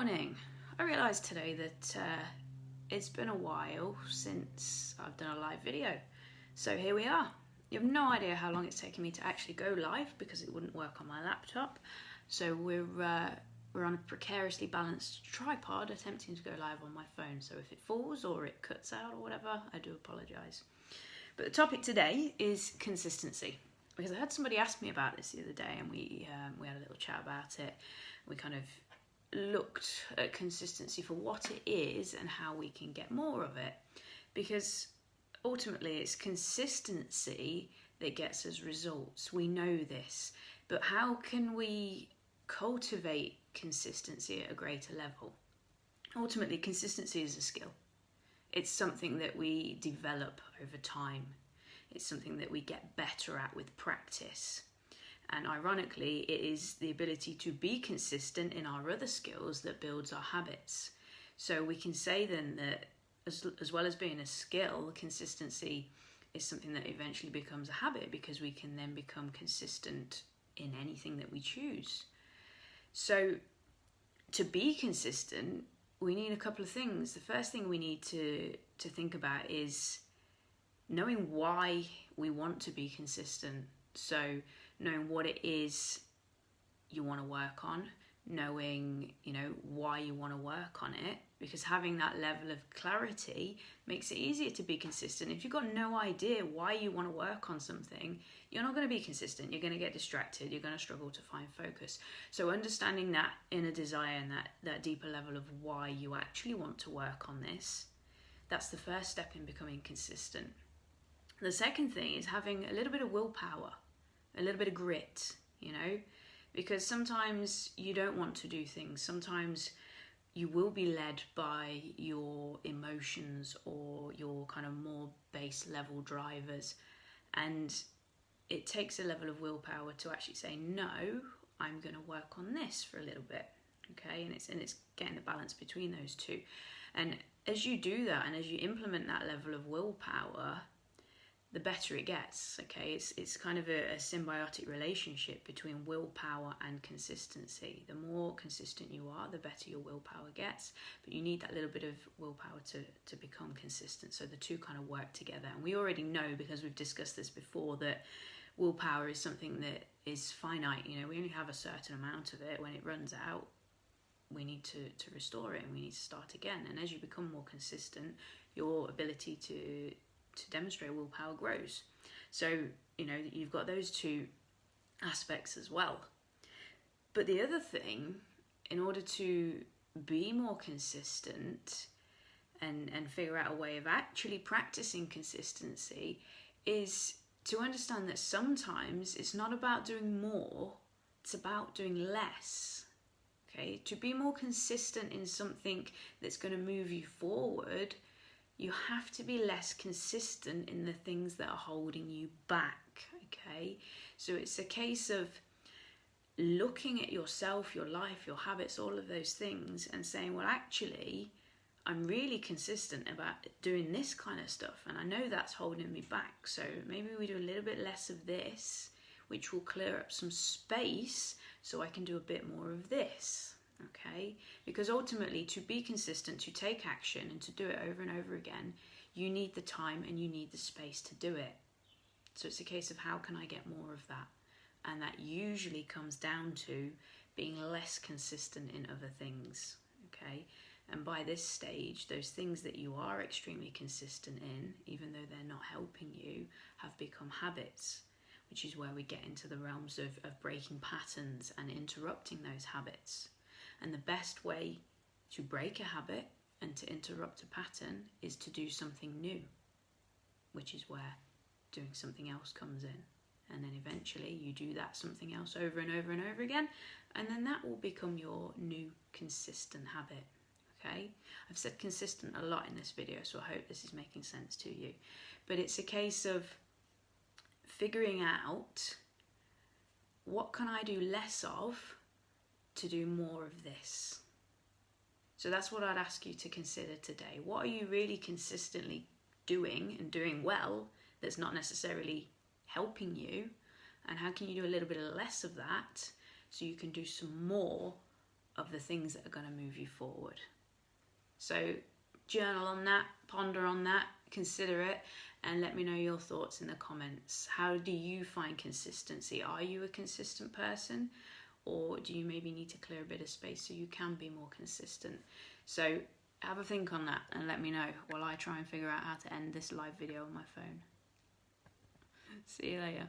morning. I realised today that it's been a while since I've done a live video. So here we are. You have no idea how long it's taken me to actually go live because it wouldn't work on my laptop. So we're on a precariously balanced tripod attempting to go live on my phone. So if it falls or it cuts out or whatever, I do apologise. But the topic today is consistency. Because I had somebody ask me about this the other day, and we had a little chat about it. We kind of looked at consistency for what it is and how we can get more of it. Because ultimately it's consistency that gets us results. We know this. But how can we cultivate consistency at a greater level? Ultimately, consistency is a skill. It's something that we develop over time. It's something that we get better at with practice. And ironically, it is the ability to be consistent in our other skills that builds our habits. So we can say then that as well as being a skill, consistency is something that eventually becomes a habit, because we can then become consistent in anything that we choose. So to be consistent, we need a couple of things. The first thing we need to think about is knowing why we want to be consistent. So knowing what it is you want to work on, knowing, why you want to work on it, because having that level of clarity makes it easier to be consistent. If you've got no idea why you want to work on something, you're not going to be consistent. You're going to get distracted. You're going to struggle to find focus. So understanding that inner desire and that deeper level of why you actually want to work on this, that's the first step in becoming consistent. The second thing is having a little bit of willpower, a little bit of grit, because sometimes you don't want to do things. Sometimes you will be led by your emotions or your kind of more base level drivers. And it takes a level of willpower to actually say, no, I'm going to work on this for a little bit. Okay, and it's getting the balance between those two. And as you do that, and as you implement that level of willpower, the better it gets. Okay, it's kind of a symbiotic relationship between willpower and consistency. The more consistent you are, the better your willpower gets, but you need that little bit of willpower to become consistent. So the two kind of work together. And we already know, because we've discussed this before, that willpower is something that is finite. We only have a certain amount of it. When it runs out, we need to restore it, and we need to start again. And as you become more consistent, your ability to demonstrate willpower grows. So, you've got those two aspects as well. But the other thing, in order to be more consistent and figure out a way of actually practicing consistency, is to understand that sometimes it's not about doing more, it's about doing less. Okay, to be more consistent in something that's going to move you forward, you have to be less consistent in the things that are holding you back. Okay, so it's a case of looking at yourself, your life, your habits, all of those things, and saying, well, actually, I'm really consistent about doing this kind of stuff, and I know that's holding me back. So maybe we do a little bit less of this, which will clear up some space so I can do a bit more of this. Okay, because ultimately, to be consistent, to take action and to do it over and over again, you need the time and you need the space to do it. So it's a case of, how can I get more of that? And that usually comes down to being less consistent in other things. Okay, and by this stage, those things that you are extremely consistent in, even though they're not helping you, have become habits, which is where we get into the realms of breaking patterns and interrupting those habits. And the best way to break a habit and to interrupt a pattern is to do something new, which is where doing something else comes in. And then eventually you do that something else over and over and over again, and then that will become your new consistent habit. Okay, I've said consistent a lot in this video, so I hope this is making sense to you. But it's a case of figuring out, what can I do less of to do more of this? So that's what I'd ask you to consider today. What are you really consistently doing and doing well that's not necessarily helping you? And how can you do a little bit less of that so you can do some more of the things that are going to move you forward. So journal on that, ponder on that, consider it, and let me know your thoughts in the comments. How do you find consistency? Are you a consistent person, or do you maybe need to clear a bit of space so you can be more consistent? So have a think on that and let me know while I try and figure out how to end this live video on my phone. See you later.